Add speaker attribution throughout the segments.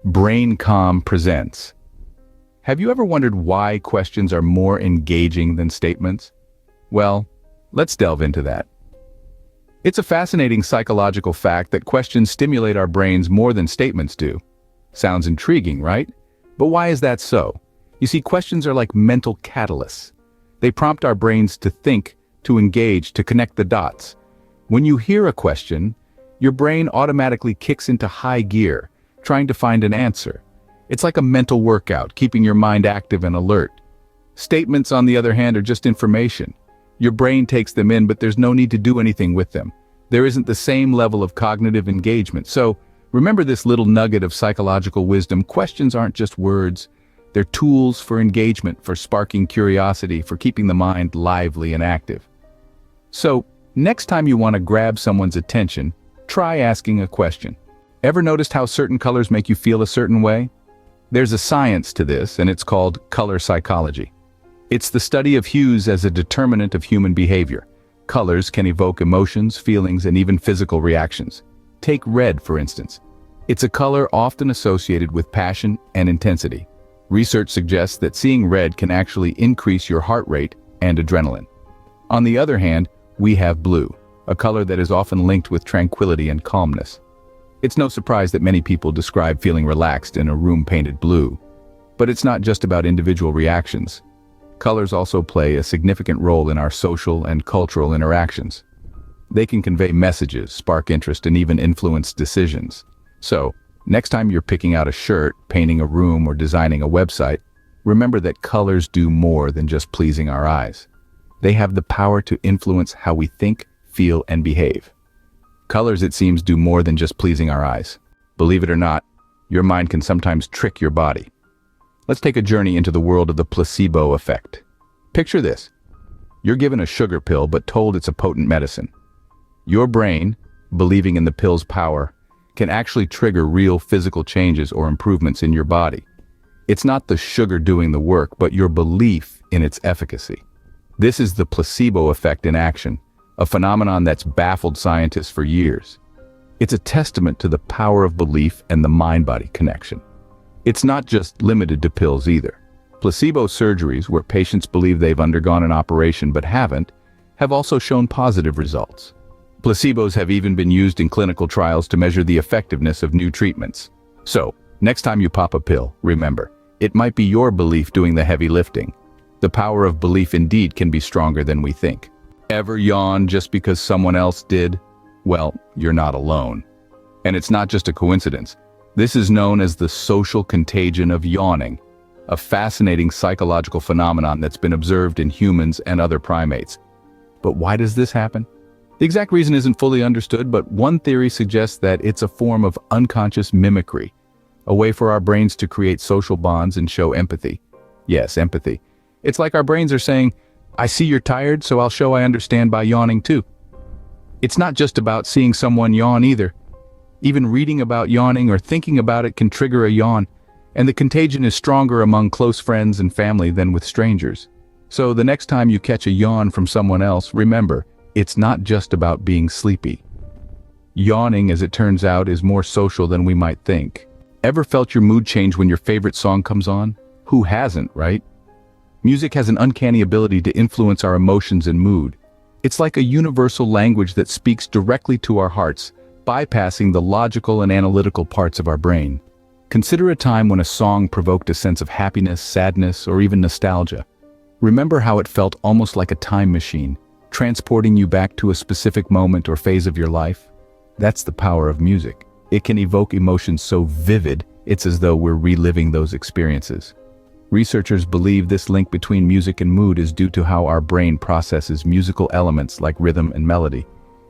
Speaker 1: BRAINCOM presents. Have you ever wondered why questions are more engaging than statements? Well, let's delve into that. It's a fascinating psychological fact that questions stimulate our brains more than statements do. Sounds intriguing, right? But why is that so? You see, questions are like mental catalysts. They prompt our brains to think, to engage, to connect the dots. When you hear a question, your brain automatically kicks into high gear, trying to find an answer. It's like a mental workout, keeping your mind active and alert. Statements, on the other hand, are just information. Your brain takes them in, but there's no need to do anything with them. There isn't the same level of cognitive engagement. So, remember this little nugget of psychological wisdom. Questions aren't just words. They're tools for engagement, for sparking curiosity, for keeping the mind lively and active. So, next time you want to grab someone's attention, try asking a question. Ever noticed how certain colors make you feel a certain way? There's a science to this, and it's called color psychology. It's the study of hues as a determinant of human behavior. Colors can evoke emotions, feelings, and even physical reactions. Take red, for instance. It's a color often associated with passion and intensity. Research suggests that seeing red can actually increase your heart rate and adrenaline. On the other hand, we have blue, a color that is often linked with tranquility and calmness. It's no surprise that many people describe feeling relaxed in a room painted blue. But it's not just about individual reactions. Colors also play a significant role in our social and cultural interactions. They can convey messages, spark interest, and even influence decisions. So, next time you're picking out a shirt, painting a room, or designing a website, remember that colors do more than just pleasing our eyes. They have the power to influence how we think, feel, and behave. Colors, it seems, do more than just pleasing our eyes. Believe it or not, your mind can sometimes trick your body. Let's take a journey into the world of the placebo effect. Picture this. You're given a sugar pill but told it's a potent medicine. Your brain, believing in the pill's power, can actually trigger real physical changes or improvements in your body. It's not the sugar doing the work, but your belief in its efficacy. This is the placebo effect in action, a phenomenon that's baffled scientists for years. It's a testament to the power of belief and the mind-body connection. It's not just limited to pills either. Placebo surgeries, where patients believe they've undergone an operation but haven't, have also shown positive results. Placebos have even been used in clinical trials to measure the effectiveness of new treatments. So, next time you pop a pill, remember, it might be your belief doing the heavy lifting. The power of belief indeed can be stronger than we think. Ever yawn just because someone else did? Well, you're not alone. And it's not just a coincidence. This is known as the social contagion of yawning, a fascinating psychological phenomenon that's been observed in humans and other primates. But why does this happen? The exact reason isn't fully understood, but one theory suggests that it's a form of unconscious mimicry, a way for our brains to create social bonds and show empathy. Yes, empathy. It's like our brains are saying, I see you're tired, so I'll show I understand by yawning too. It's not just about seeing someone yawn either. Even reading about yawning or thinking about it can trigger a yawn, and the contagion is stronger among close friends and family than with strangers. So the next time you catch a yawn from someone else, remember, it's not just about being sleepy. Yawning, as it turns out, is more social than we might think. Ever felt your mood change when your favorite song comes on? Who hasn't, right? Music has an uncanny ability to influence our emotions and mood. It's like a universal language that speaks directly to our hearts, bypassing the logical and analytical parts of our brain. Consider a time when a song provoked a sense of happiness, sadness, or even nostalgia. Remember how it felt almost like a time machine, transporting you back to a specific moment or phase of your life? That's the power of music. It can evoke emotions so vivid, it's as though we're reliving those experiences. Researchers believe this link between music and mood is due to how our brain processes musical elements like rhythm and melody.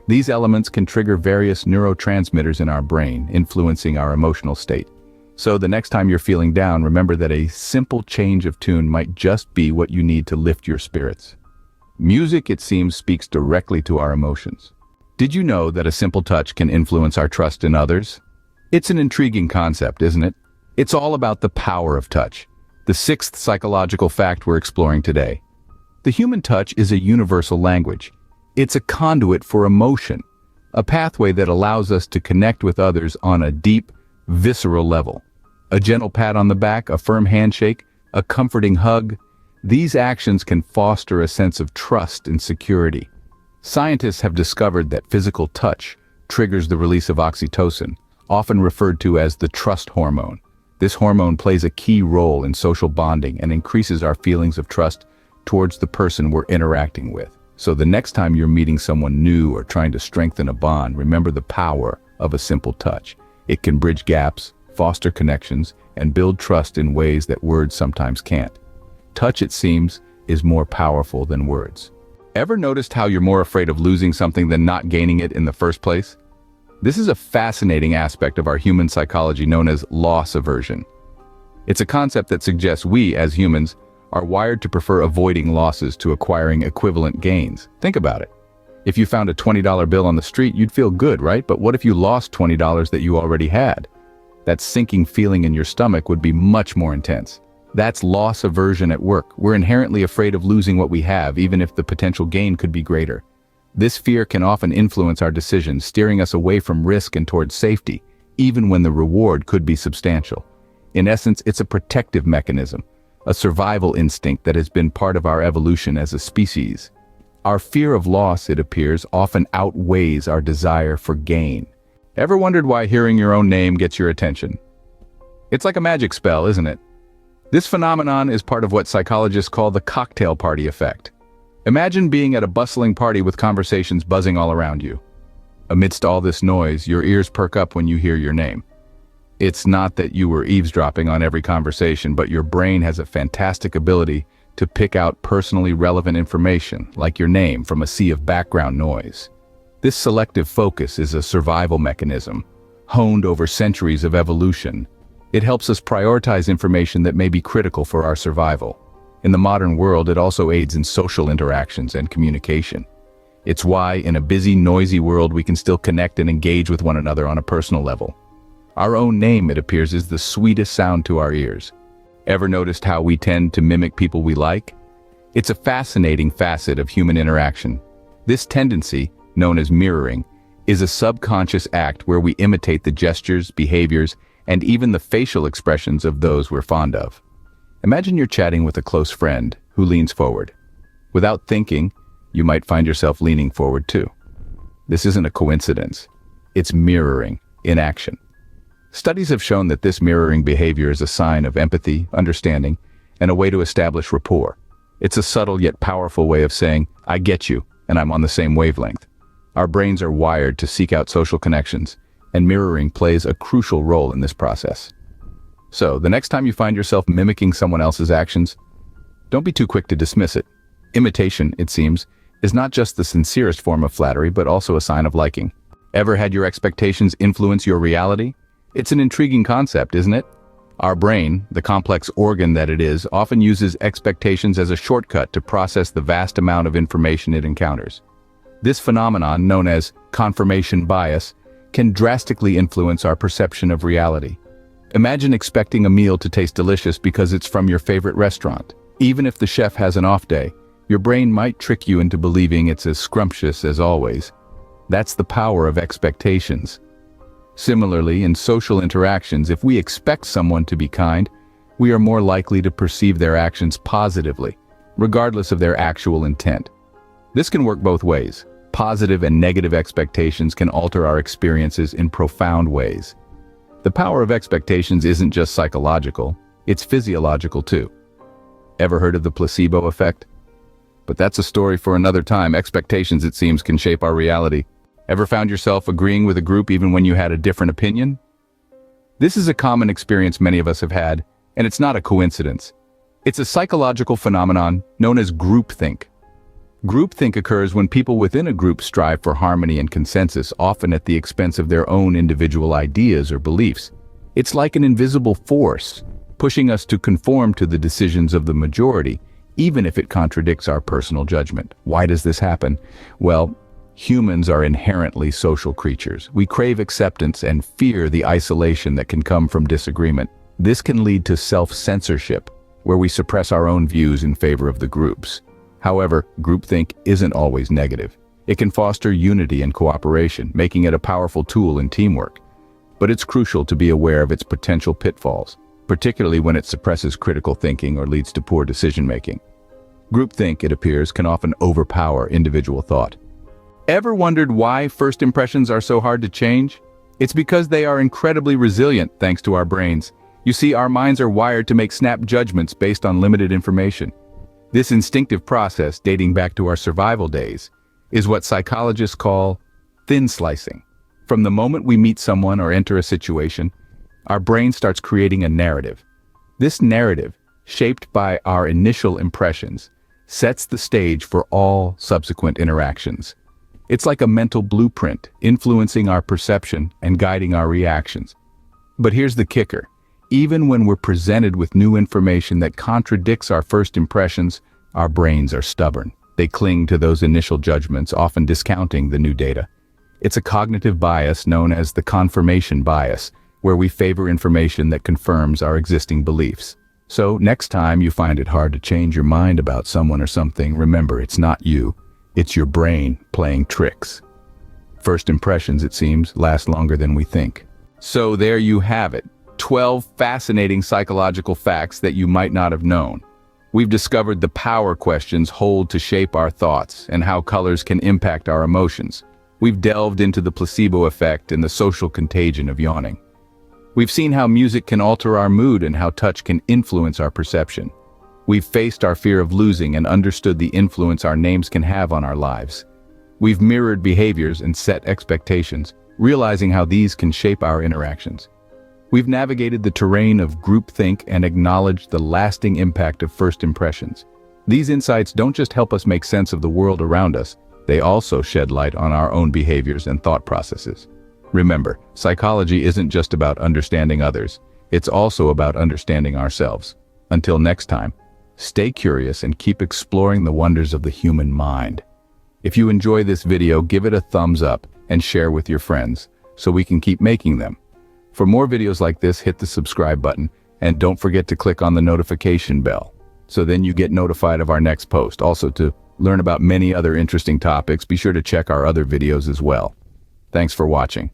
Speaker 1: These elements can trigger various neurotransmitters in our brain, influencing our emotional state. So the next time you're feeling down, remember that a simple change of tune might just be what you need to lift your spirits. Music, it seems, speaks directly to our emotions. Did you know that a simple touch can influence our trust in others? It's an intriguing concept, isn't it? It's all about the power of touch. The sixth psychological fact we're exploring today. The human touch is a universal language. It's a conduit for emotion, a pathway that allows us to connect with others on a deep, visceral level. A gentle pat on the back, a firm handshake, a comforting hug. These actions can foster a sense of trust and security. Scientists have discovered that physical touch triggers the release of oxytocin, often referred to as the trust hormone. This hormone plays a key role in social bonding and increases our feelings of trust towards the person we're interacting with. So the next time you're meeting someone new or trying to strengthen a bond, remember the power of a simple touch. It can bridge gaps, foster connections, and build trust in ways that words sometimes can't. Touch, it seems, is more powerful than words. Ever noticed how you're more afraid of losing something than not gaining it in the first place? This is a fascinating aspect of our human psychology known as loss aversion. It's a concept that suggests we, as humans, are wired to prefer avoiding losses to acquiring equivalent gains. Think about it. If you found a $20 bill on the street, you'd feel good, right? But what if you lost $20 that you already had? That sinking feeling in your stomach would be much more intense. That's loss aversion at work. We're inherently afraid of losing what we have, even if the potential gain could be greater. This fear can often influence our decisions, steering us away from risk and towards safety, even when the reward could be substantial. In essence, it's a protective mechanism, a survival instinct that has been part of our evolution as a species. Our fear of loss, it appears, often outweighs our desire for gain. Ever wondered why hearing your own name gets your attention? It's like a magic spell, isn't it? This phenomenon is part of what psychologists call the cocktail party effect. Imagine being at a bustling party with conversations buzzing all around you. Amidst all this noise, your ears perk up when you hear your name. It's not that you were eavesdropping on every conversation, but your brain has a fantastic ability to pick out personally relevant information, like your name, from a sea of background noise. This selective focus is a survival mechanism, honed over centuries of evolution. It helps us prioritize information that may be critical for our survival. In the modern world, it also aids in social interactions and communication. It's why, in a busy, noisy world, we can still connect and engage with one another on a personal level. Our own name, it appears, is the sweetest sound to our ears. Ever noticed how we tend to mimic people we like? It's a fascinating facet of human interaction. This tendency, known as mirroring, is a subconscious act where we imitate the gestures, behaviors, and even the facial expressions of those we're fond of. Imagine you're chatting with a close friend who leans forward. Without thinking, you might find yourself leaning forward too. This isn't a coincidence. It's mirroring in action. Studies have shown that this mirroring behavior is a sign of empathy, understanding, and a way to establish rapport. It's a subtle yet powerful way of saying, I get you, and I'm on the same wavelength. Our brains are wired to seek out social connections, and mirroring plays a crucial role in this process. So, the next time you find yourself mimicking someone else's actions, don't be too quick to dismiss it. Imitation, it seems, is not just the sincerest form of flattery, but also a sign of liking. Ever had your expectations influence your reality? It's an intriguing concept, isn't it? Our brain, the complex organ that it is, often uses expectations as a shortcut to process the vast amount of information it encounters. This phenomenon, known as confirmation bias, can drastically influence our perception of reality. Imagine expecting a meal to taste delicious because it's from your favorite restaurant. Even if the chef has an off day, your brain might trick you into believing it's as scrumptious as always. That's the power of expectations. Similarly, in social interactions, if we expect someone to be kind, we are more likely to perceive their actions positively, regardless of their actual intent. This can work both ways. Positive and negative expectations can alter our experiences in profound ways. The power of expectations isn't just psychological, it's physiological too. Ever heard of the placebo effect? But that's a story for another time. Expectations, it seems, can shape our reality. Ever found yourself agreeing with a group even when you had a different opinion? This is a common experience many of us have had, and it's not a coincidence. It's a psychological phenomenon known as groupthink. Groupthink occurs when people within a group strive for harmony and consensus, often at the expense of their own individual ideas or beliefs. It's like an invisible force, pushing us to conform to the decisions of the majority, even if it contradicts our personal judgment. Why does this happen? Well, humans are inherently social creatures. We crave acceptance and fear the isolation that can come from disagreement. This can lead to self-censorship, where we suppress our own views in favor of the group's. However, groupthink isn't always negative. It can foster unity and cooperation, making it a powerful tool in teamwork. but it's crucial to be aware of its potential pitfalls, particularly when it suppresses critical thinking or leads to poor decision-making. Groupthink, it appears, can often overpower individual thought. Ever wondered why first impressions are so hard to change? It's because they are incredibly resilient thanks to our brains. You see, our minds are wired to make snap judgments based on limited information. This instinctive process, dating back to our survival days, is what psychologists call thin slicing. From the moment we meet someone or enter a situation, our brain starts creating a narrative. This narrative, shaped by our initial impressions, sets the stage for all subsequent interactions. It's like a mental blueprint, influencing our perception and guiding our reactions. But here's the kicker. Even when we're presented with new information that contradicts our first impressions, our brains are stubborn. They cling to those initial judgments, often discounting the new data. It's a cognitive bias known as the confirmation bias, where we favor information that confirms our existing beliefs. So, next time you find it hard to change your mind about someone or something, remember, it's not you. It's your brain playing tricks. First impressions, it seems, last longer than we think. So there you have it. 12 fascinating psychological facts that you might not have known. We've discovered the power questions hold to shape our thoughts and how colors can impact our emotions. We've delved into the placebo effect and the social contagion of yawning. We've seen how music can alter our mood and how touch can influence our perception. We've faced our fear of losing and understood the influence our names can have on our lives. We've mirrored behaviors and set expectations, realizing how these can shape our interactions. We've navigated the terrain of groupthink and acknowledged the lasting impact of first impressions. These insights don't just help us make sense of the world around us, they also shed light on our own behaviors and thought processes. Remember, psychology isn't just about understanding others, it's also about understanding ourselves. Until next time, stay curious and keep exploring the wonders of the human mind. If you enjoy this video, give it a thumbs up and share with your friends so we can keep making them. For more videos like this, hit the subscribe button and don't forget to click on the notification bell so then you get notified of our next post. Also, to learn about many other interesting topics, be sure to check our other videos as well. Thanks for watching.